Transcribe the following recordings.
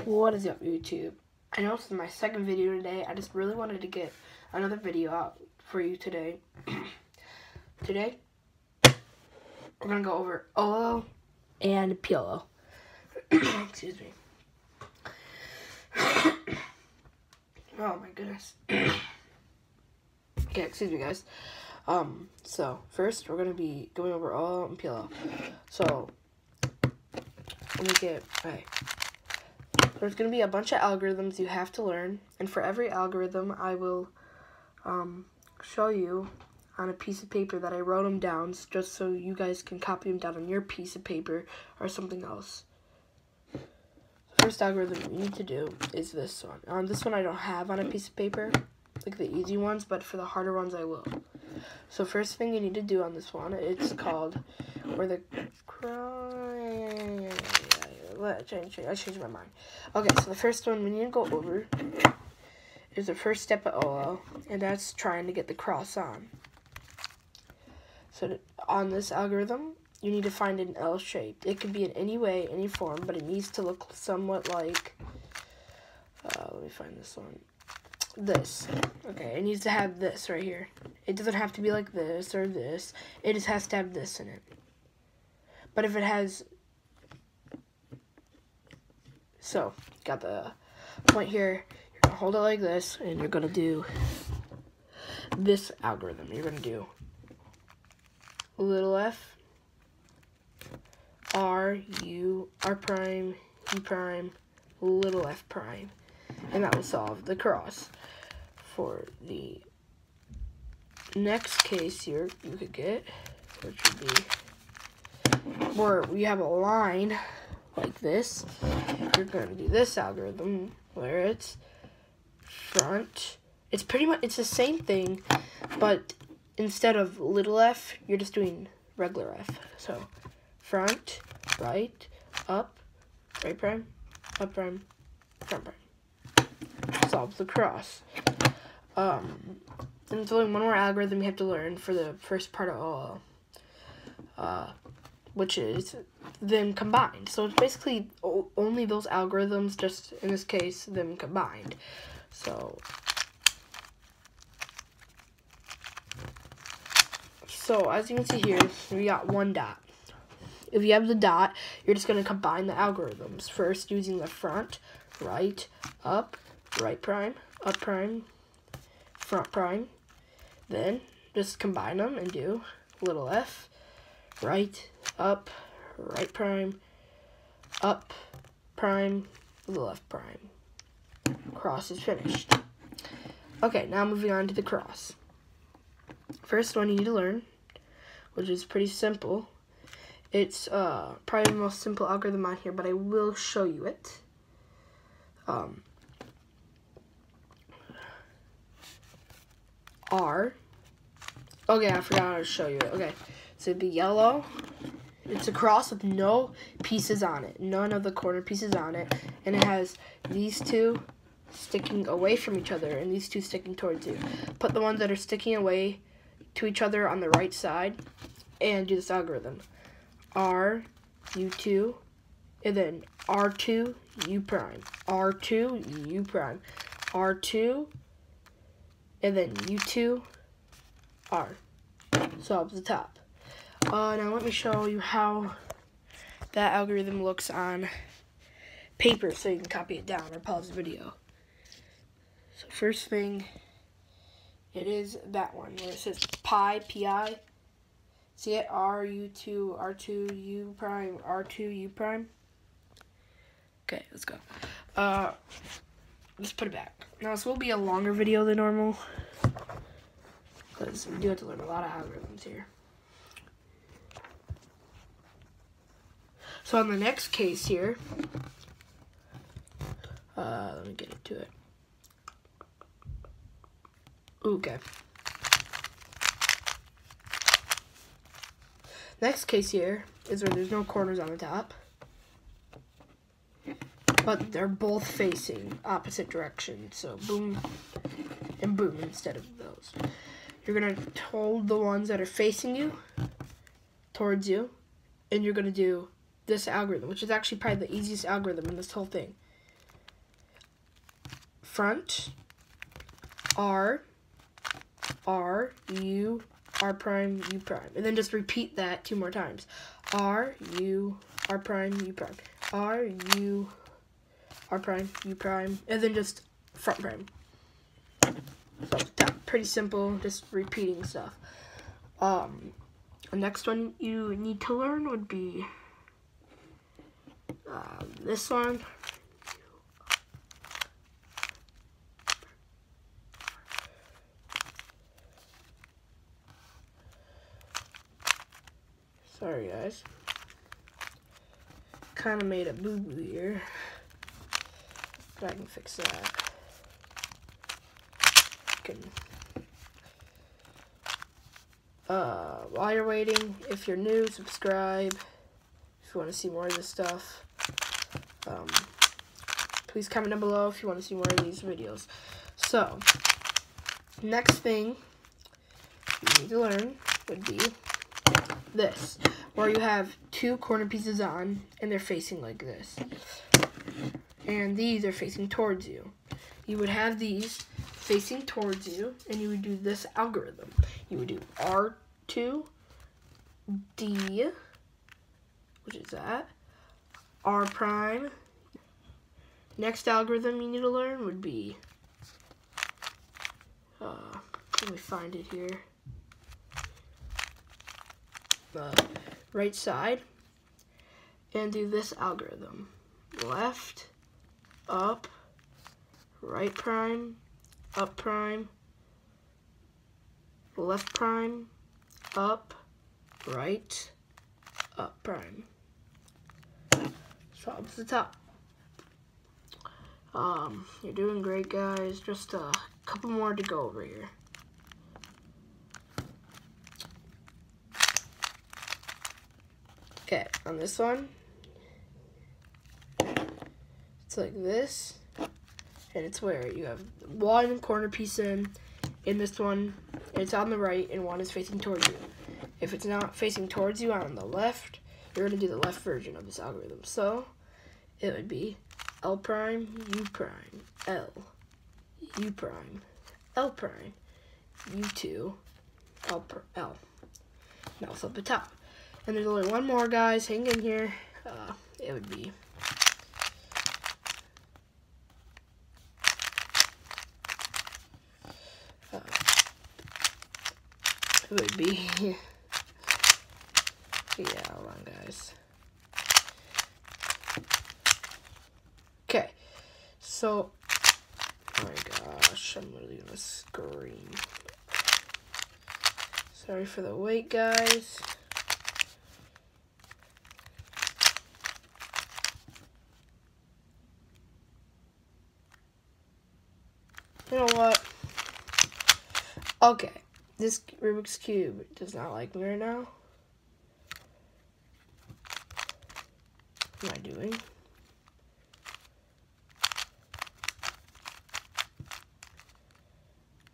What is up, YouTube? I know this is my second video today. I just really wanted to get another video out for you today. Today, we're going to go over OLL and PLL. Excuse me. Oh my goodness. Okay, excuse me, guys. So, first, we're going to be going over OLL and PLL. So, let me get, okay. There's going to be a bunch of algorithms you have to learn, and for every algorithm, I will show you on a piece of paper that I wrote them down, just so you guys can copy them down on your piece of paper or something else. The first algorithm you need to do is this one. This one I don't have on a piece of paper, like the easy ones, but for the harder ones I will. So first thing you need to do on this one, it's called where the I changed my mind. Okay, so the first one we need to go over is the first step of OLL, and that's trying to get the cross on. So on this algorithm, you need to find an L shape. It can be in any way, any form, but it needs to look somewhat like, let me find this one. This. Okay, it needs to have this right here. It doesn't have to be like this or this. It just has to have this in it. But if it has, so, got the point here, you're going to hold it like this, and you're going to do this algorithm. You're going to do little f, r, u, r prime, u prime, little f prime. And that will solve the cross. For the next case here, you could get, which would be where we have a line like this. You're going to do this algorithm where it's front. It's pretty much, it's the same thing, but instead of little f, you're just doing regular f. So front, right, up, right prime, up prime, front prime. Solves the cross. And there's only one more algorithm you have to learn for the first part of OLL, which is them combined. So it's basically only those algorithms, just in this case, them combined. So as you can see here, we got one dot. If you have the dot, you're just going to combine the algorithms. First, using the front, right, up, right prime, up prime, front prime. Then just combine them and do little f, right, up, right prime, up, prime, little f prime. Cross is finished. Okay, now moving on to the cross. First one you need to learn, which is pretty simple. It's probably the most simple algorithm on here, but I will show you it. R. Okay, I forgot how to show you it. Okay, so the yellow, it's a cross with no pieces on it, none of the corner pieces on it, and it has these two sticking away from each other and these two sticking towards you. Put the ones that are sticking away to each other on the right side and do this algorithm. R, U2, and then R2, U prime, R2, U prime, R2, and then U2, R. Solves the top. Now let me show you how that algorithm looks on paper so you can copy it down or pause the video. So first thing, it is that one where it says pi, P-I. See it? R-U-2, R2, U prime, R2, U prime. Okay, let's go. Let's put it back. Now, this will be a longer video than normal, because we do have to learn a lot of algorithms here. So on the next case here, let me get into it. Okay. Next case here is where there's no corners on the top, but they're both facing opposite directions. So boom and boom instead of those. You're going to hold the ones that are facing you towards you, and you're going to do this algorithm, which is actually probably the easiest algorithm in this whole thing. front, R, R, U, R prime, U prime. And then just repeat that 2 more times. R, U, R prime, U prime. R, U, R prime, U prime. And then just front prime. So that's pretty simple, just repeating stuff. The next one you need to learn would be this one. Sorry guys, kind of made a boo-boo here, but I can fix that. While you're waiting, if you're new, subscribe. If you want to see more of this stuff, please comment down below if you want to see more of these videos. So, next thing you need to learn would be this, where you have 2 corner pieces on and they're facing like this, and these are facing towards you. You would have these facing towards you, and you would do this algorithm. You would do R2, D, which is that, R prime. Next algorithm you need to learn would be, let me find it here, right side, and do this algorithm. Left, up, right prime, up prime, left prime, up, right, up prime. So up to the top. You're doing great, guys. Just a couple more to go over here. Okay, on this one, it's like this, and it's where you have 1 corner piece in this one, and it's on the right, and 1 is facing towards you. If it's not facing towards you on the left, you're going to do the left version of this algorithm. So, it would be L prime, U prime, L, U prime, L prime, U2, L. Now it's up the top. And there's only one more, guys. Hang in here. It would be yeah, hold on, guys. Okay, so, oh my gosh, I'm literally gonna scream. Sorry for the wait, guys. You know what? Okay, this Rubik's Cube does not like me right now. What am I doing?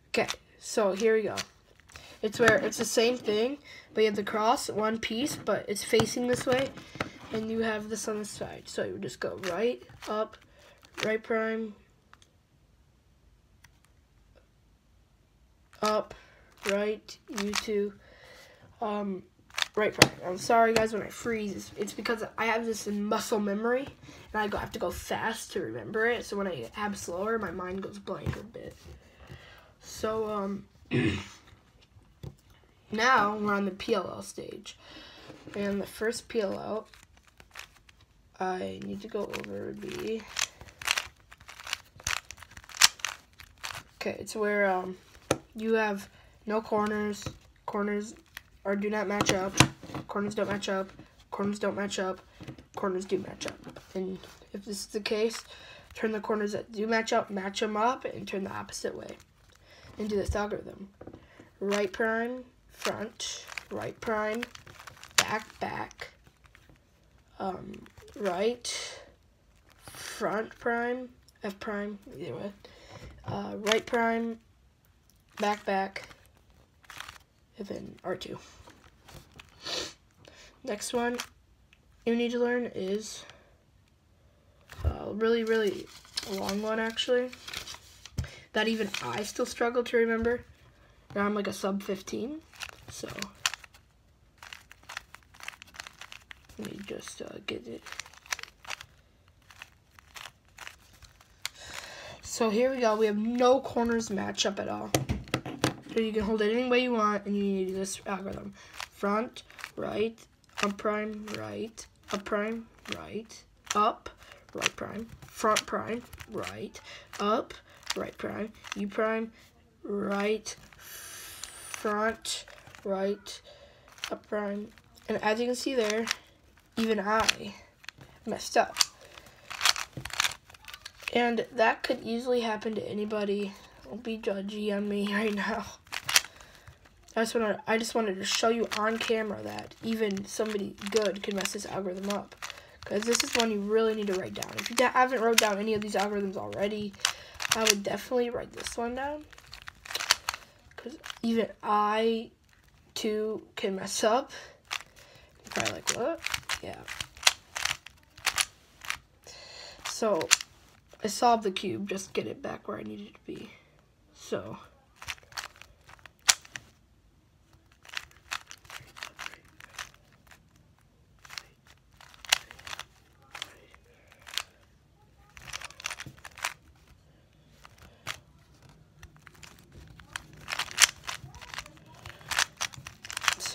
Okay, so here we go. It's where it's the same thing, but you have the cross, 1 piece, but it's facing this way, and you have this on the side. So you would just go right, up, right prime, up, right, U2, right prime. I'm sorry, guys, when I freeze, it's because I have this in muscle memory, and I have to go fast to remember it, so when I am slower, my mind goes blank a bit. So, now we're on the PLL stage, and the first PLL I need to go over would be, okay, it's where, you have no corners, corners do not match up, corners don't match up, corners don't match up, corners do match up. And if this is the case, turn the corners that do match up, match them up, and turn the opposite way. And do this algorithm. Right prime, front, right prime, back, back, right, front prime, F prime, either way, right prime, back, back, and then R2. Next one you need to learn is really, really a long one, actually. that even I still struggle to remember. Now I'm like a sub 15, so let me just get it. So here we go. We have no corners match up at all. So you can hold it any way you want, and you need to do this algorithm: front, right, up prime, right, up prime, right, up, right prime, front prime, right, up, right prime, U prime, right, front, right, up prime. And as you can see there, even I messed up. And that could easily happen to anybody. Don't be judgy on me right now. I just wanted to show you on camera that even somebody good can mess this algorithm up. Because this is one you really need to write down. If you haven't wrote down any of these algorithms already, I would definitely write this one down. Because even I, too, can mess up. You're probably like, what? Yeah. So, I solved the cube, just to get it back where I needed it to be. So,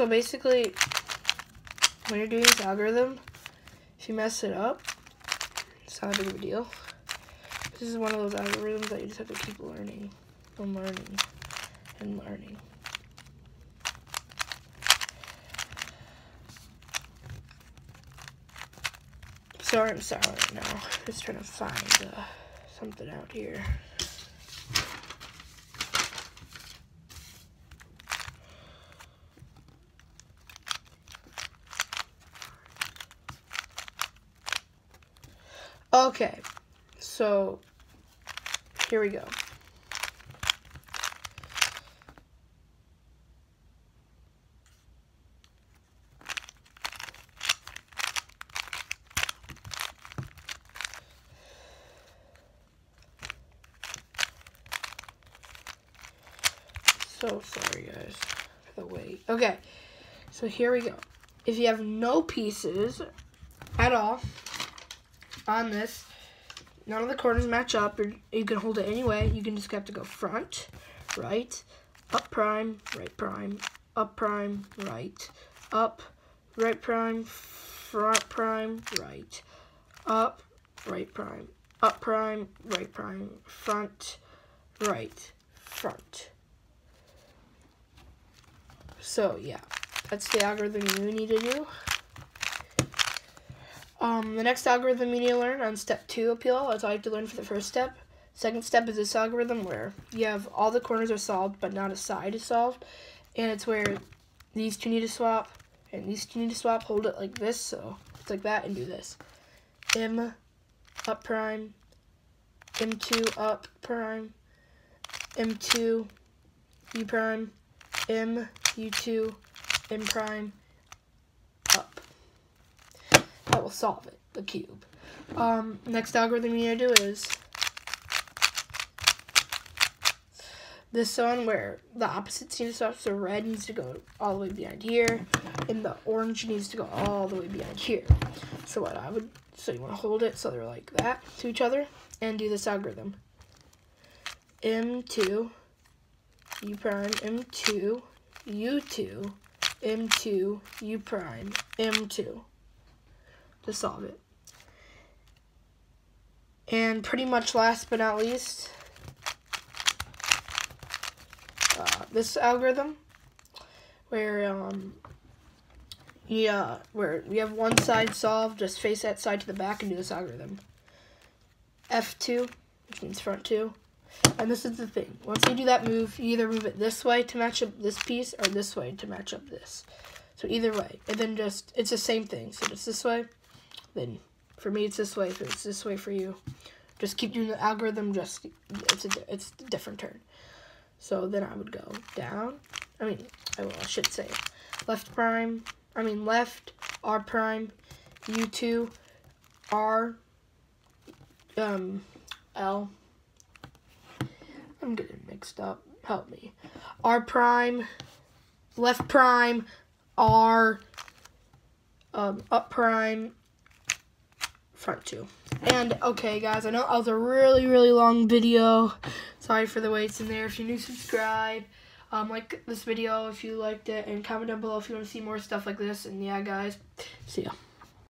basically, when you're doing this algorithm, if you mess it up, it's not a big of a deal. This is one of those algorithms that you just have to keep learning and learning and learning. Sorry, I'm silent right now. Just trying to find something out here. Okay, so here we go. So sorry guys for the wait. Okay, so here we go. If you have no pieces at all on this, none of the corners match up, or you can hold it any way. You can just have to go front, right, up prime, up prime, right, up, right prime, front prime, right, up, right prime, up prime, right prime, front, right, front. So yeah, that's the algorithm you need to do. The next algorithm you need to learn on step 2 of PLL, that's all you have to learn for the first step. Second step is this algorithm where you have all the corners are solved, but not a side is solved. And it's where these two need to swap, and these two need to swap. Hold it like this, so it's like that, and do this. M, up prime, M2, up prime, M2, U prime, M, U2, M prime, up. That will solve it, the cube. Next algorithm you need to do is this one where the opposites need to swap. So red needs to go all the way behind here, and the orange needs to go all the way behind here. So so you want to hold it so they're like that to each other, and do this algorithm. M2, U prime, M2, U2, M2, U prime, M2. To solve it. And pretty much last but not least, this algorithm where where we have one side solved, just face that side to the back and do this algorithm. F2, which means front 2. And this is the thing. Once you do that move, you either move it this way to match up this piece or this way to match up this. So either way. And then it's the same thing. So just this way. Then for me it's this way, if it's this way for you, just keep doing the algorithm, it's a different turn. So then I would go down, I should say left prime, left, R prime, U2, R, L, I'm getting mixed up. Help me. R prime, left prime, R, up prime, front 2. And okay guys, I know that was a really long video. Sorry for the waits in there. If you're new, subscribe. Like this video if you liked it, and comment down below if you want to see more stuff like this. And yeah guys, see ya.